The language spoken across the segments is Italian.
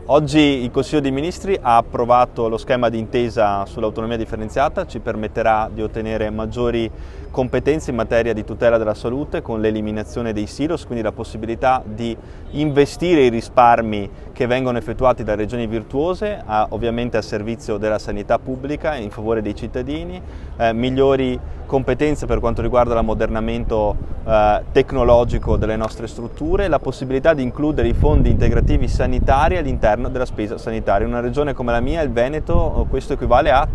Oggi il Consiglio dei Ministri ha approvato lo schema di intesa sull'autonomia differenziata, ci permetterà di ottenere maggiori competenze in materia di tutela della salute con l'eliminazione dei silos, quindi la possibilità di investire i risparmi che vengono effettuati da regioni virtuose ovviamente a servizio della sanità pubblica in favore dei cittadini, migliori competenze per quanto riguarda l'ammodernamento tecnologico delle nostre strutture, la possibilità di includere i fondi integrativi sanitari all'interno della spesa sanitaria. In una regione come la mia, il Veneto, questo equivale a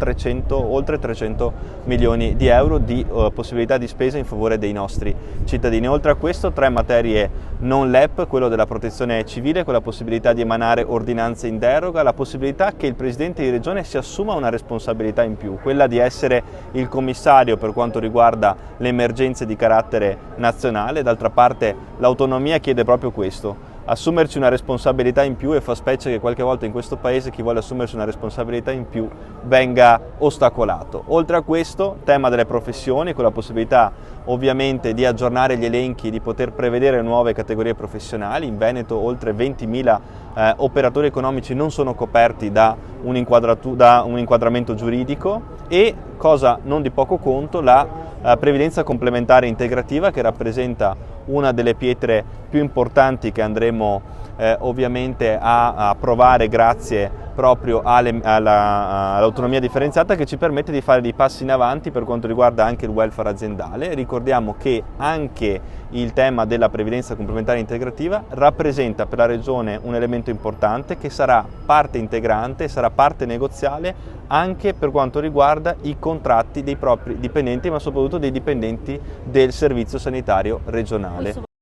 oltre 300 milioni di euro di possibilità di spesa in favore dei nostri cittadini. Oltre a questo, 3 materie non LEP, quello della protezione civile, con la possibilità di emanare ordinanze in deroga, la possibilità che il Presidente di Regione si assuma una responsabilità in più, quella di essere il commissario per quanto riguarda le emergenze di carattere nazionale. D'altra parte l'autonomia chiede proprio questo, assumerci una responsabilità in più, e fa specie che qualche volta in questo paese chi vuole assumersi una responsabilità in più venga ostacolato. Oltre a questo, tema delle professioni, con la possibilità ovviamente di aggiornare gli elenchi, di poter prevedere nuove categorie professionali. In Veneto oltre 20.000 operatori economici non sono coperti da un inquadramento giuridico, e, cosa non di poco conto, la previdenza complementare integrativa, che rappresenta una delle pietre più importanti che andremo ovviamente a provare grazie proprio all'autonomia differenziata, che ci permette di fare dei passi in avanti per quanto riguarda anche il welfare aziendale. Ricordiamo che anche il tema della previdenza complementare integrativa rappresenta per la Regione un elemento importante che sarà parte integrante, sarà parte negoziale anche per quanto riguarda i contratti dei propri dipendenti, ma soprattutto dei dipendenti del servizio sanitario regionale.